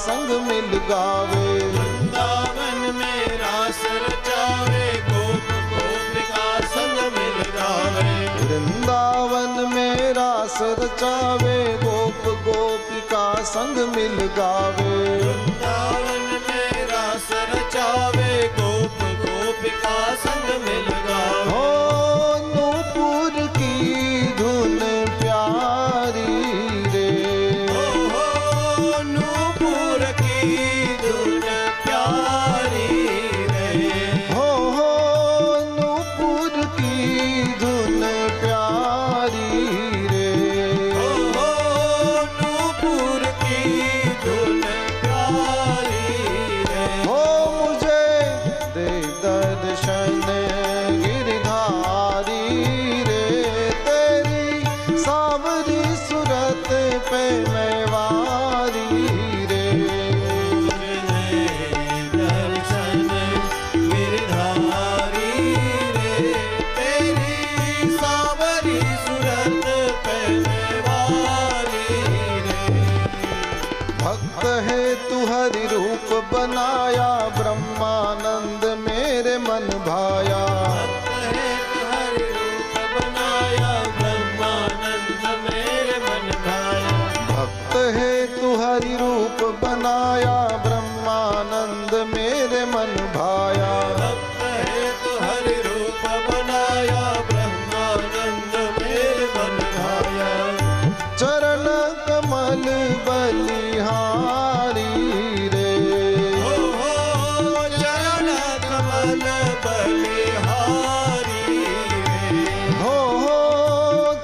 संग मिल गावे। वृंदावन में रास रचावे गोप गोपिका संग मिल गावे। वृंदावन में रास रचावे गोप गोपिका संग मिल गावे। वृंदावन में रास रचावे गोप गोपिका संग मिल गावे। हो नूपुर की धुन प्यारी रे। हो नूपुर की धुन प्यारी रे। हो नूपुर की धुन प्यारी रे। हो नूपुर की धुन प्यारी रे। हो मुझे दे दर्शन गिरधारी रे। तेरी सावरी सूरत पे मैं वारी रे। दर्शन गिरधारी रे। तेरी सावरी सूरत पे वारी रे। भक्त है तू हरि रूप बनाया ब्रह्मानंद मेरे मन भाया। भक्त है हरि रूप बनाया ब्रह्मानंद मेरे मन भाया। भक्त है तू हरि रूप बनाया ब्रह्मानंद मेरे मन भाया। भक्त है तो हरि रूप बनाया ब्रह्मानंद मेरे मन भाया। चरण कमल बलिहारी रे। हो चरण कमल बलिहारी रे। हो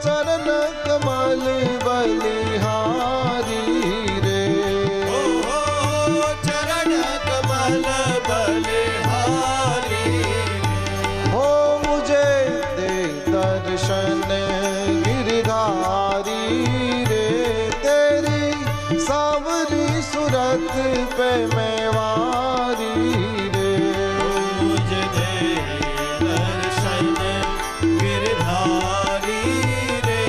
चरण कमल बलिहारी रे। हो चरण कमल बलिहारी रे। हो मुझे दे दर्शन गिरधारी रे। तेरी सावरी सूरत पे मैं वारी रे। मुझे दे दर्शन गिरधारी रे।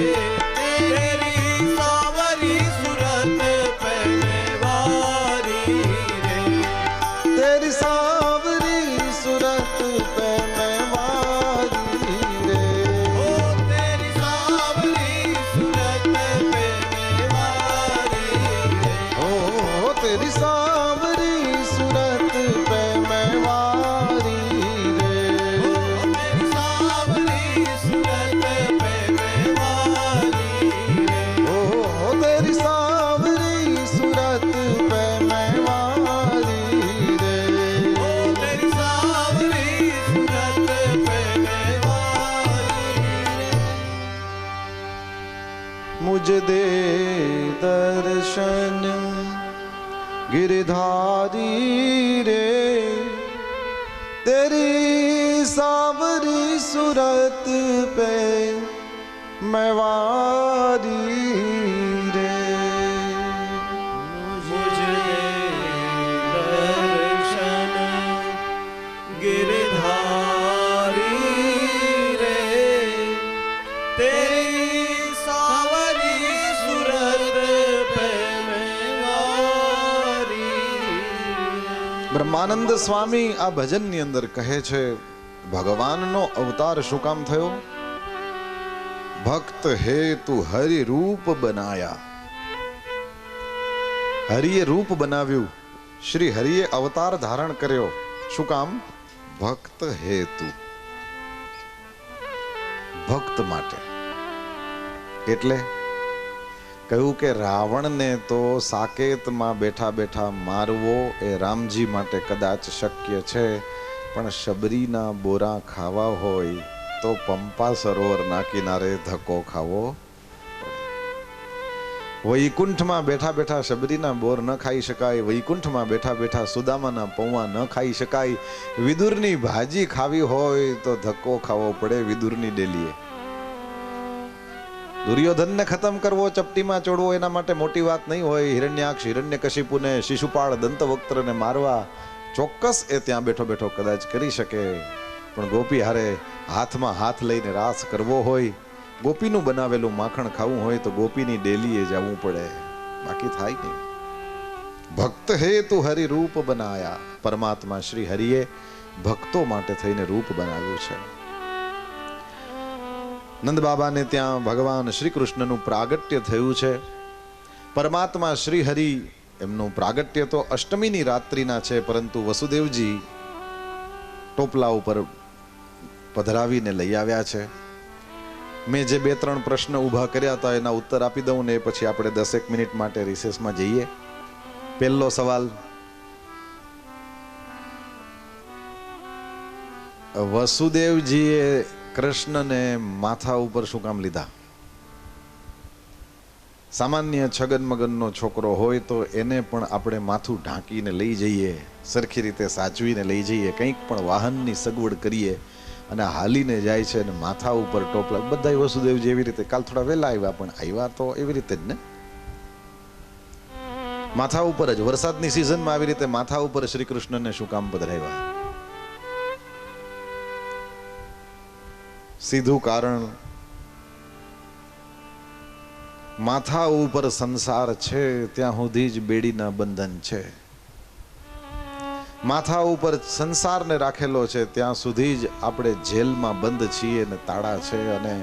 तेरी सावरी सूरत पे मैं वारी रे। तेरी सावरी सूरत पे मैं वारी रे। ओ तेरी सावरी सूरत पे मैं वारी रे। हो तेरी सावरी सूरत पे मैं वारी रे। ओ तेरी सावरी सूरत पे मैं वारी रे। हो तेरी सावरी सूरत पे मैं वारी रे। ओ तेरी सावरी सूरत पे मैं वारी रे। मुझे दे दर्शन गिरधारी रे। तेरी सावरी सूरत पे मैं वारी रे। मुझे दर्शन गिरधारी रे। तेरी सावरी सूरत पे मैं वारी रे। બ્રહ્માનંદ સ્વામી આ ભજનની અંદર કહે છે ભગવાનનો અવતાર શું કામ થયો? ભક્ત હેતુ હરિ રૂપ બનાયા. હરિએ રૂપ બનાવ્યું, શ્રી હરિએ અવતાર ધારણ કર્યો. શું કામ? ભક્ત હેતુ, ભક્ત માટે. એટલે કહ્યું કે રાવણને તો સાકેતમાં બેઠા બેઠા મારવો એ રામજી માટે કદાચ શક્ય છે, પણ શબરીના બોરા ખાવા હોય તો પંપા સરોવરના કિનારે ધક્કો ખાવો. વૈકુંઠમાં બેઠા બેઠા શબરીના બોર ન ખાઈ શકાય, વૈકુંઠમાં બેઠા બેઠા સુદામાના પૌવા ન ખાઈ શકાય. વિદુરની ભાજી ખાવી હોય તો ધક્કો ખાવો પડે વિદુરની ડેલીએ. દુર્યોધનને ખતમ કરવો, ચપટીમાં ચોડવો એના માટે મોટી વાત નહીં હોય. હિરણ્યાક્ષ, હિરણ્યકશિપુને, શિશુપાળ, દંતવક્ત્રને મારવા ચોક્કસ એ ત્યાં બેઠો બેઠો કદાચ કરી શકે, પણ ગોપી હારે હાથમાં હાથ લઈને રાસ કરવો હોય, ગોપીનું બનાવેલું માખણ ખાવું હોય તો ગોપીની ડેલીએ જવું પડે, બાકી થાય નહીં. ભક્ત હેતુ હરિ રૂપ બનાયા. પરમાત્મા શ્રી હરિએ ભક્તો માટે થઈને રૂપ બનાવ્યું છે. નંદ બાબાને ત્યાં ભગવાન શ્રી કૃષ્ણનું પ્રાગટ્ય થયું છે. પરમાત્મા શ્રી હરિ એમનું પ્રાગટ્ય તો અષ્ટમીની રાત્રિના છે, પરંતુ વસુદેવજી ટોપલા ઉપર પધરાવીને લઈ આવ્યા છે. મેં જે 2-3 પ્રશ્ન ઊભા કર્યા હતા એના ઉત્તર આપી દઉં ને પછી આપણે 10 મિનિટ માટે રિસેસમાં જઈએ. પહેલો સવાલ, વસુદેવજીએ કૃષ્ણને માથા ઉપર શું કામ લીધા? સામાન્ય છગનમગનનો છોકરો હોય તો એને પણ આપણે માથું ઢાંકીને લઈ જઈએ, સરખી રીતે સાચવીને લઈ જઈએ, કંઈક પણ વાહનની સગવડ કરીએ અને હાલીને જાય છે અને માથા ઉપર ટોપલા. બધા વસુદેવજી એવી રીતે, કાલ થોડા વહેલા આવ્યા પણ આવ્યા તો એવી રીતે જ ને, માથા ઉપર જ. વરસાદની સિઝનમાં આવી રીતે માથા ઉપર શ્રી કૃષ્ણને શું કામ પધરાવ્યા? સીધું કારણ, માથા ઉપર સંસાર છે ત્યાં સુધી જ બેડીના બંધન છે. માથા ઉપર સંસારને રાખેલો છે ત્યાં સુધી જ આપણે જેલમાં બંધ છીએ ને તાળા છે. અને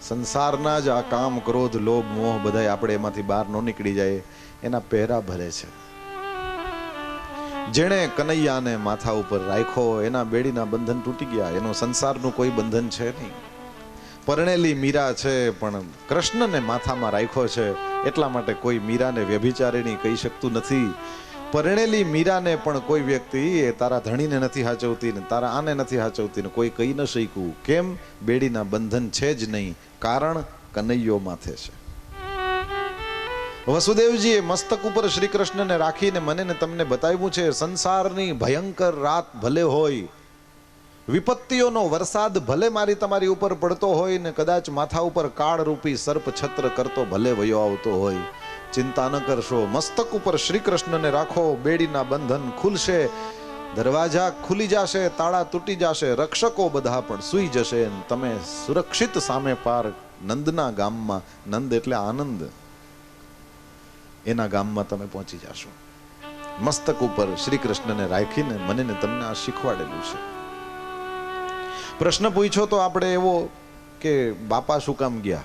સંસારના જ આ કામ, ક્રોધ, લોભ, મોહ બધા આપણે એમાંથી બહાર ન નીકળી જાય એના પહેરા ભરે છે. જેણે કનૈયાને માથા ઉપર રાખ્યો એના બેડીના બંધન તૂટી ગયા, એનું સંસારનું કોઈ બંધન છે નહીં. પરણેલી મીરા છે પણ કૃષ્ણને માથામાં રાખ્યો છે એટલા માટે કોઈ મીરાને વ્યભિચારિણી કહી શકતું નથી. પરણેલી મીરાને પણ કોઈ વ્યક્તિ એ તારા ધણીને નથી હાચવતી ને તારા આને નથી હાચવતી ને કોઈ કહી ન શક્યું. કેમ? બેડીના બંધન છે જ નહીં, કારણ કનૈયો માથે છે. વસુદેવજીએ મસ્તક ઉપર શ્રી કૃષ્ણને રાખીને મને ને તમને બતાવ્યું છે, સંસારની ભયંકર રાત ભલે હોય, વિપત્તિઓનો વરસાદ ભલે મારી તમારી ઉપર પડતો હોય ને કદાચ માથા ઉપર કાળરૂપી સર્પ છત્ર કરતો ભલે વયો આવતો હોય, ચિંતા ન કરશો. મસ્તક ઉપર શ્રી કૃષ્ણને રાખો, બેડીના બંધન ખુલશે, દરવાજા ખુલી જશે, તાળા તૂટી જશે, રક્ષકો બધા પણ સૂઈ જશે અને તમે સુરક્ષિત સામે પાર નંદના ગામમાં, નંદ એટલે આનંદ, એના ગામમાં તમે પહોંચી જશો. મસ્તક ઉપર શ્રી કૃષ્ણને રાખીને મને ને તમને આ શીખવાડેલું છે. પ્રશ્ન પૂછ્યો તો આપણે એવો કે બાપા શું કામ ગયા?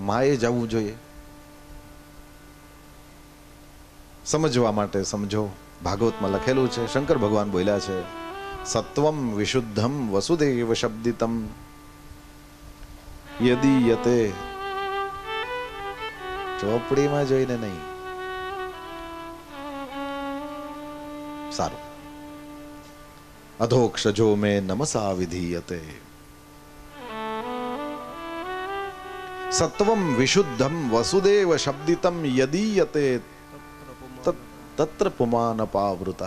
માએ જવું જોઈએ. સમજવા માટે સમજો. ભાગવતમાં લખેલું છે, શંકર ભગવાન બોલ્યા છે, સત્વમ વિશુદ્ધમ વસુદેવ શબ્દિતમ યદીયતે. ચોપડીમાં જોઈને નહીં. સારું. અધોક્ષજો મેં નમસા વિધીયતે. સત્વમ વિશુદ્ધમ વસુદેવ શબ્દિતમ યદીયતે તત્ર પુમાન પાવૃતઃ.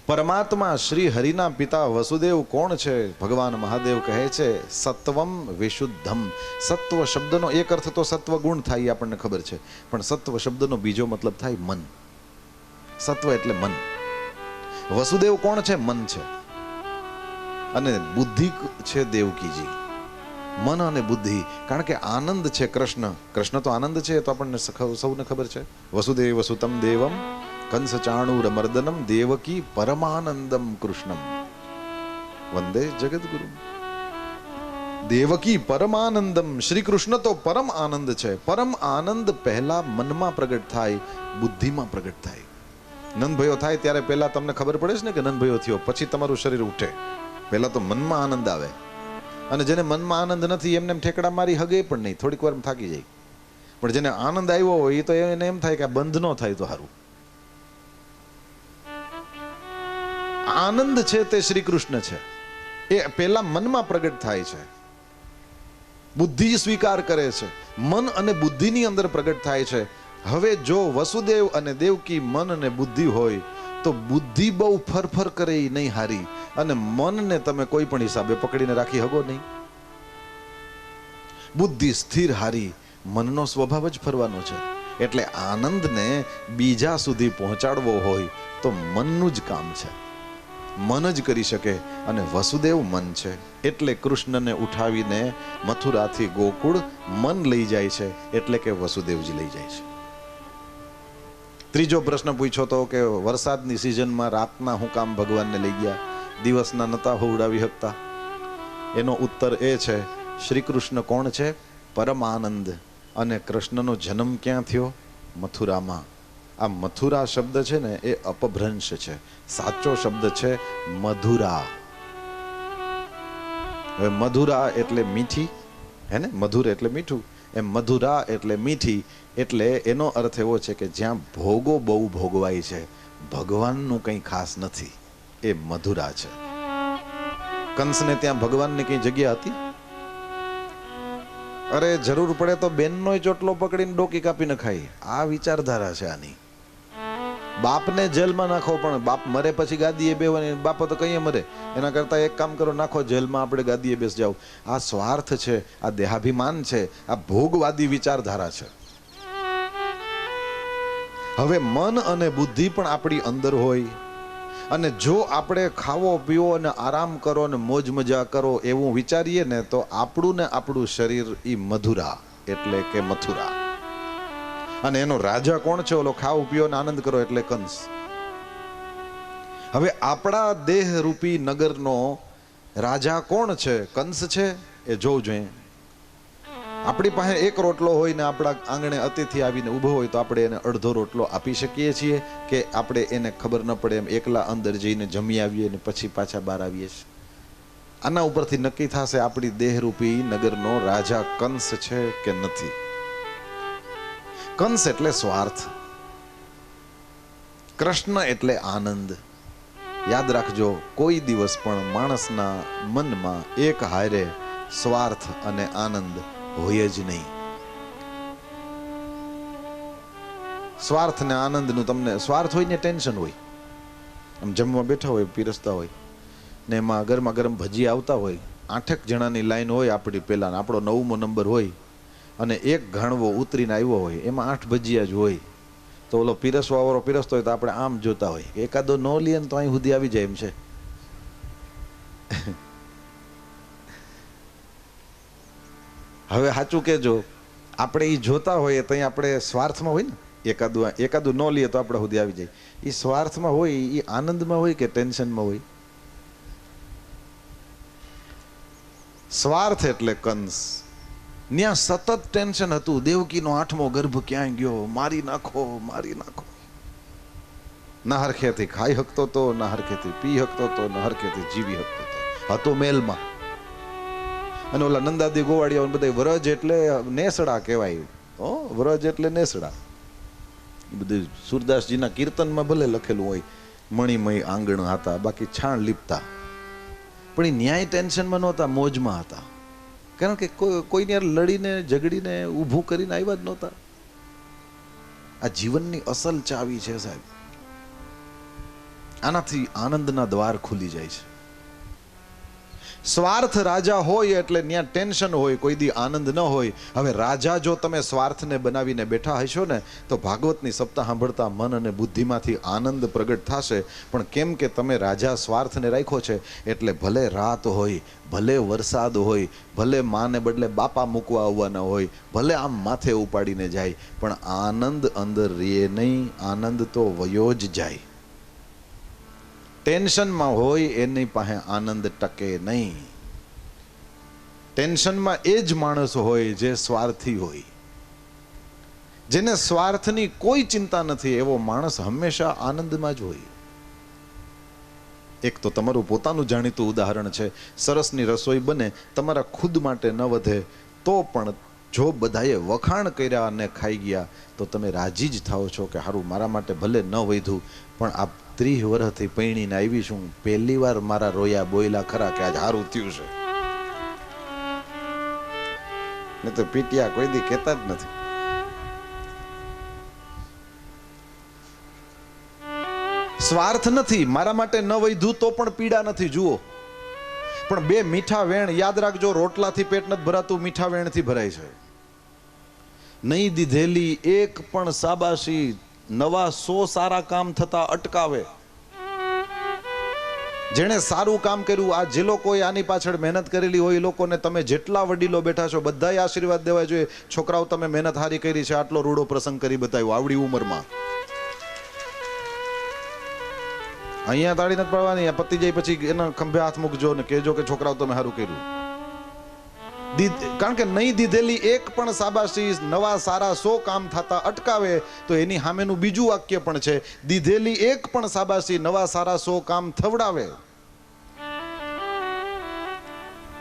પરમાત્મા શ્રી હરિના પિતા વસુદેવ કોણ છે? ભગવાન મહાદેવ કહે છે સત્વમ વિશુદ્ધમ. સત્વ શબ્દનો એક અર્થ તો સત્વ ગુણ થાય, આપણને ખબર છે, પણ સત્વ શબ્દનો બીજો મતલબ થાય મન. સત્વ એટલે મન. વસુદેવ કોણ છે? મન છે. અને બુદ્ધિ છે દેવકીજી. મન અને બુદ્ધિ, કારણ કે આનંદ છે કૃષ્ણ. કૃષ્ણ તો આનંદ છે, તો આપણને સૌને ખબર છે. વસુદેવ સુતમ દેવમ કંસ ચાણૂર મર્દનમ દેવકી પરમાનંદમ કૃષ્ણમ વંદે જગદગુરુ. દેવકી પરમાનંદમ. શ્રી કૃષ્ણ તો પરમ આનંદ છે. પરમ આનંદ પહેલા મનમાં પ્રગટ થાય, બુદ્ધિમાં પ્રગટ થાય. નંદભયો થાય ત્યારે પહેલા તમને ખબર પડે છે ને કે નંદભયો થયો, પછી તમારું શરીર ઉઠે. પહેલા તો મનમાં આનંદ આવે. અને જેને મનમાં આનંદ નથી એમને ઠેકડા મારી હગે પણ નહીં, થોડીક વાર થાકી જાય. પણ જેને આનંદ આવ્યો હોય એ તો એને એમ થાય કે આ બંધ ન થાય તો સારું. આનંદ છે તે શ્રી કૃષ્ણ છે. એ પહેલા મનમાં પ્રગટ થાય છે, બુદ્ધિ સ્વીકાર કરે છે, મન અને બુદ્ધિની અંદર પ્રગટ થાય છે. હવે જો વસુદેવ અને દેવકી મન અને બુદ્ધિ હોય તો બુદ્ધિ બહુ ફરફર કરે એ નહીં હારી, અને મનને તમે કોઈ પણ હિસાબે પકડીને રાખી હગો નહીં. બુદ્ધિ સ્થિર હારી, મનનો સ્વભાવ જ ફરવાનો છે. એટલે આનંદને બીજા સુધી પહોંચાડવો હોય તો મનનું જ કામ છે. મન જ કરી શકે, અને વસુદેવ મન છે. એટલે કૃષ્ણને ઉઠાવીને મથુરાથી ગોકુળ મન લઈ જાય છે, એટલે કે વસુદેવજી લઈ જાય છે. ત્રીજો પ્રશ્ન પૂછ્યો તો કે વરસાદની સિઝનમાં રાતના હું કામ ભગવાનને લઈ ગયા, દિવસના નતા હોવડાવી શકતા? એનો ઉત્તર એ છે, શ્રી કૃષ્ણ કોણ છે? પરમાનંદ. અને કૃષ્ણનો જન્મ ક્યાં થયો? મથુરામાં. આ મથુરા શબ્દ છે ને એ અપભ્રંશ છે, સાચો શબ્દ છે મધુરા. હવે મધુરા એટલે મીઠી, હે ને? મધુર એટલે મીઠું, એમ મધુરા એટલે મીઠી. એટલે એનો અર્થ એવો છે કે જ્યાં ભોગો બહુ ભોગવાય છે, ભગવાનનું કંઈ ખાસ નથી, એ મધુરા છે. કંસને ત્યાં ભગવાનની કઈ જગ્યા હતી? અરે જરૂર પડે તો બેનનો ચોટલો પકડીને ડોકી કાપી નખાય. આ વિચારધારા છે આની. બાપને જેલમાં નાખો, પણ બાપ મરે પછી ગાદીએ બેવાની. બાપો તો કઈ મરે, એના કરતા એક કામ કરો, નાખો જેલમાં, આપણે ગાદીએ બેસ જાવ. આ સ્વાર્થ છે, આ દેહાભિમાન છે, આ ભોગવાદી વિચારધારા છે. હવે મન અને બુદ્ધિ પણ આપણી અંદર હોય, અને જો આપણે ખાવો પીવો અને આરામ કરો અને મોજ મજા કરો એવું વિચારીએ ને, તો આપણું ને આપણું શરીર ઈ મધુરા એટલે કે મથુરા. અને એનો રાજા કોણ છે? ઓલો ખાવ પીઓ ને આનંદ કરો એટલે કંસ. હવે આપણા દેહ રૂપી નગરનો રાજા કોણ છે? કંસ છે? એ જોવું જોઈએ. આપણી પાસે એક રોટલો હોય ને આપણા આંગણે અતિથિ આવીને ઊભો હોય તો આપણે એને અડધો રોટલો આપી શકીએ છીએ કે આપણે એને ખબર ન પડે એમ એકલા અંદર જઈને જમી આવીએ ને પછી પાછા બહાર આવીએ છીએ? આના ઉપરથી નક્કી થશે આપણી દેહરૂપી નગરનો રાજા કંસ છે કે નથી. કંસ એટલે સ્વાર્થ, કૃષ્ણ એટલે આનંદ. યાદ રાખજો, કોઈ દિવસ પણ માણસના મનમાં એક હારે સ્વાર્થ અને આનંદ હોય જ નહીં. સ્વાર્થ ને આનંદ નું તમને સ્વાર્થ હોય ને ટેન્શન હોય. આમ જમવા બેઠા હોય, પીરસતા હોય ને એમાં ગરમા ગરમ ભજી આવતા હોય, 8 જણાની લાઈન હોય આપણી પેલા, આપણો 9મો નંબર હોય અને એક ઘાણવો ઉતરીને આવ્યો હોય, એમાં 8 ભજીયા જ હોય. તો ઓલો પીરસવા વાળો પીરસતો હોય તો આપણે આમ જોતા હોય, એકાદો ન લે ને તો અહીં સુધી આવી જાય એમ છે. હવે સાચું કેજો, આપણે એ જોતા હોઈએ તો આપણે સ્વાર્થમાં હોય ને, એકાદું ન લઈએ તો આપણે સુધી આવી જાય. એ સ્વાર્થમાં હોય, એ આનંદમાં હોય કે ટેન્શનમાં હોય? સ્વાર્થ એટલે કંસ. ત્યાં સતત ટેન્શન હતું, દેવકીનો 8મો ગર્ભ ક્યાં ગયો, મારી નાખો, મારી નાખો. ના હરખેથી ખાઈ શકતો તો, ના હરખેથી પી શકતો તો, ના હરખેથી જીવી શકતો હતો મેલમાં. અને ઓલા નંદાદી ગોવાળિયા બધા વ્રજ એટલે નેસડા કહેવાય. વ્રજ એટલે નેસડા. બધું સુરદાસજીના કીર્તનમાં ભલે લખેલું હોય, મણિમય આંગણ હતા, બાકી છાણ લીપતા. પણ એ ન્યાય ટેન્શનમાં નહોતા, મોજમાં હતા. કારણ કે કોઈને યાર લડીને ઝઘડીને ઊભું કરીને આવ્યા જ નહોતા. આ જીવનની અસલ ચાવી છે સાહેબ. આનાથી આનંદના દ્વાર ખુલી જાય છે. સ્વાર્થ રાજા હોય એટલે ત્યાં ટેન્શન હોય, કોઈ દી આનંદ ન હોય. હવે રાજા જો તમે સ્વાર્થને બનાવીને બેઠા હશો ને, તો ભાગવતની સપ્તાહ સાંભળતા મન અને બુદ્ધિમાંથી આનંદ પ્રગટ થશે. પણ કેમ કે તમે રાજા સ્વાર્થને રાખ્યો છે, એટલે ભલે રાત હોય, ભલે વરસાદ હોય, ભલે માને બદલે બાપા મૂકવા આવવાના હોય, ભલે આમ માથે ઉપાડીને જાય, પણ આનંદ અંદર રહે નહીં. આનંદ તો વયો જ જાય. ટેન્શનમાં હોય એની પાસે આનંદ ટકે નહીં. ટેન્શનમાં એ જ માણસ હોય જે સ્વાર્થી હોય. જેને સ્વાર્થની કોઈ ચિંતા નથી, એવો માણસ હંમેશા આનંદમાં જ હોય. એક તો તમારું પોતાનું જાણીતું ઉદાહરણ છે. સરસની રસોઈ બને, તમારા ખુદ માટે ન વધે તો પણ જો બધાએ વખાણ કર્યા અને ખાઈ ગયા તો તમે રાજી જ થાઓ છો કે સારું, મારા માટે ભલે ન વધ્યું, પણ આ 30 વર્ષથી પૈણીને આવી છું, પહેલી વાર મારા રોયા બોયલા ખરા કે આજ સારું થયું છે. ને તો પીટિયા કોઈ દી કહેતા જ નથી. સ્વાર્થ નથી. મારા માટે ન વધ્યું તો પણ પીડા નથી. જુઓ, પણ 2 મીઠા વેણ યાદ રાખજો, રોટલાથી પેટ નથી ભરાતું, મીઠા વેણથી ભરાય છે. નહીં દીધેલી એક પણ શાબાશી નવા 100 સારા કામ થતા અટકાવે. જેણે સારું કામ કર્યું, આ જે લોકોએ આની પાછળ મહેનત કરેલી હોય એ લોકોને તમે જેટલા વડીલો બેઠા છો બધાએ આશીર્વાદ દેવા જોઈએ. છોકરાઓ તમે મહેનત હારી કરી છે, આટલો રૂડો પ્રસંગ કરી બતાવ્યો આવડી ઉંમરમાં. અહીંયા તાળી નથી પાડવાની, આ પતી જાય પછી એના ખંભે હાથ મૂકજો ને કહેજો કે છોકરાઓ તમે સારું કર્યું. કારણ કે નહીં દીધેલી એક પણ શાબાશી નવા સારા 100 કામ થતા અટકાવે, તો એની સામેનું બીજું વાક્ય પણ છે, દીધેલી એક પણ શાબાશી નવા સારા 100 કામ થવડાવે.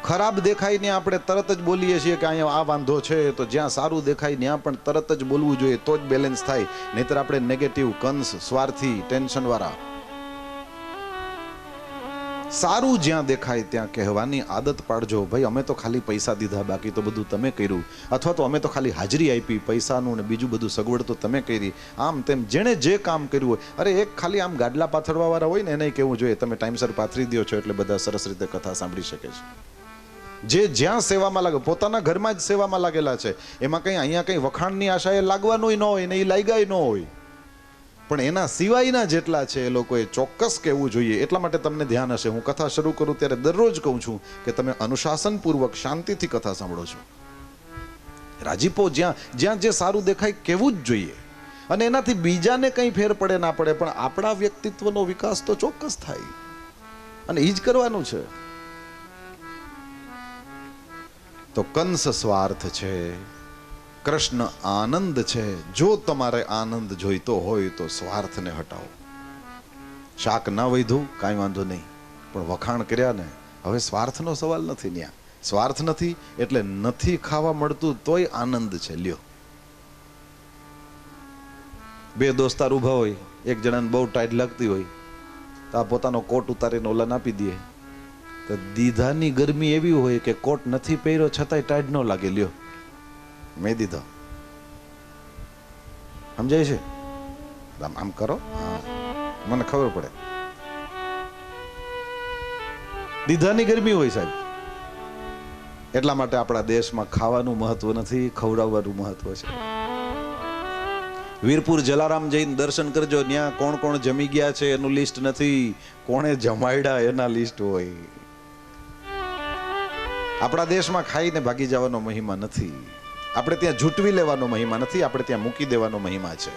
ખરાબ દેખાય ને આપણે તરત જ બોલીએ છીએ કે અહીંયા આ વાંધો છે, તો જ્યાં સારું દેખાય ત્યાં પણ તરત જ બોલવું જોઈએ, તો જ બેલેન્સ થાય. નહીતર આપણે નેગેટિવ, કંસ, સ્વાર્થી, ટેન્શન વાળા. સારું જ્યાં દેખાય ત્યાં કહેવાની આદત પાડજો. ભાઈ અમે તો ખાલી પૈસા દીધા, બાકી તો બધું તમે કર્યું, અથવા તો અમે તો ખાલી હાજરી આપી, પૈસાનું ને બીજું બધું સગવડ તો તમે કરી. આમ તેમ જેણે જે કામ કર્યું હોય, અરે એક ખાલી આમ ગાડલા પાથરવા વાળા હોય ને એને કહેવું જોઈએ તમે ટાઈમસર પાથરી દો છો એટલે બધા સરસ રીતે કથા સાંભળી શકે છે. જે જ્યાં સેવામાં લાગે, પોતાના ઘરમાં જ સેવામાં લાગેલા છે, એમાં કંઈ અહીંયા કંઈ વખાણની આશાએ લાગવાનું ન હોય ને એ લાગ્યા ન હોય, પણ એના સિવાયના જેટલા છે એ લોકોએ ચોક્કસ કહેવું જોઈએ. એટલા માટે તમને ધ્યાન હશે, હું કથા શરૂ કરું ત્યારે દરરોજ કહું છું કે તમે અનુશાસનપૂર્વક શાંતિથી કથા સાંભળો છો. રાજીપો જ્યાં જ્યાં જે સારું દેખાય કહેવું જ જોઈએ, અને એનાથી બીજાને કંઈ ફેર પડે ના પડે, પણ આપણા વ્યક્તિત્વનો વિકાસ તો ચોક્કસ થાય, અને એ જ કરવાનું છે. તો કંસ સ્વાર્થ છે, કૃષ્ણ આનંદ છે. જો તમારે આનંદ જોઈતો હોય તો સ્વાર્થને હટાવો. શાક ના વધ્યું કાંઈ વાંધો નહીં, પણ વખાણ કર્યા ને, હવે સ્વાર્થનો સવાલ નથી. ત્યાં સ્વાર્થ નથી એટલે નથી ખાવા મળતું તોય આનંદ છે. લ્યો, બે દોસ્તાર ઊભા હોય, એક જણાને બહુ ટાઈટ લાગતી હોય તો આ પોતાનો કોટ ઉતારીને ઓલાને આપી દે, તો દીધાની ગરમી એવી હોય કે કોટ નથી પહેર્યો છતાંય ટાઈટ ન લાગે. લ્યો, મેં દીધો. સમજાય છે? આમ કરો, મને ખબર પડે. દીધાની ગરમી હોય સાહેબ. એટલા માટે આપણા દેશમાં ખાવાનું મહત્વ નથી, ખવડાવવાનું મહત્વ છે. વીરપુર જલારામ જઈને દર્શન કરજો, ત્યાં કોણ કોણ જમી ગયા છે એનું લિસ્ટ નથી, કોણે જમાડ્યા એના લિસ્ટ હોય. આપણા દેશમાં ખાઈને ભાગી જવાનો મહિમા નથી, આપણે ત્યાં જૂટવી લેવાનો મહિમા નથી, આપણે ત્યાં મૂકી દેવાનો મહિમા છે.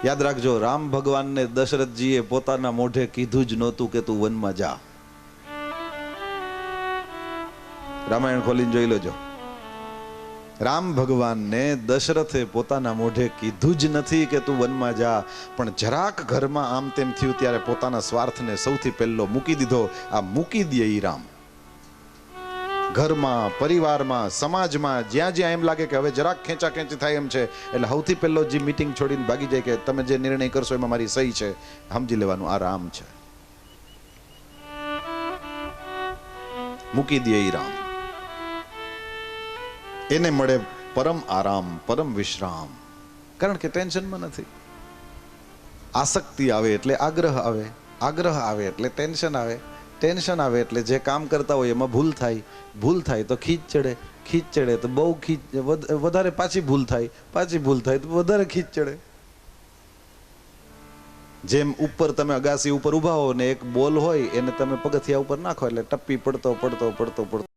યાદ રાખજો, રામ ભગવાનને દશરથજીએ પોતાના મોઢે કીધું જ નહોતું કે તું વનમાં જા. રામાયણ ખોલીને જોઈ લેજો. રામ ભગવાનને દશરથે પોતાના મોઢે કીધું જ નથી કે તું વનમાં જા, પણ જરાક ઘરમાં આમ તેમ થયું ત્યારે પોતાના સ્વાર્થને સૌથી પહેલો મૂકી દીધો. આ મૂકી દે ઈ રામ. ઘરમાં, પરિવારમાં, સમાજમાં જ્યાં જ્યાં એમ લાગે કે હવે જરાક ખેંચા ખેંચી થાય એમ છે, એટલે સૌથી પહેલો જે મીટિંગ છોડીને ભાગી જાય કે તમે જે નિર્ણય કરશો એમાં મારી સહી છે, સમજી લેવાનું આ રામ છે. મૂકી દે ઈ રામ. એને મળે પરમ આરામ, પરમ વિશ્રામ, કારણ કે ટેન્શનમાં નથી. આસક્તિ આવે એટલે આગ્રહ આવે, આગ્રહ આવે એટલે ટેન્શન આવે, ટેન્શન આવે એટલે જે કામ કરતા હોય એમાં ભૂલ થાય, ભૂલ થાય તો ખીચ ચડે, ખીચ ચડે તો બહુ ખીચ વધારે, પાછી ભૂલ થાય, પાછી ભૂલ થાય તો વધારે ખીચ ચડે. જેમ ઉપર તમે અગાસી ઉપર ઉભા હો ને એક બોલ હોય એને તમે પગથિયા ઉપર નાખો એટલે ટપ્પી પડતો પડતો પડતો પડતો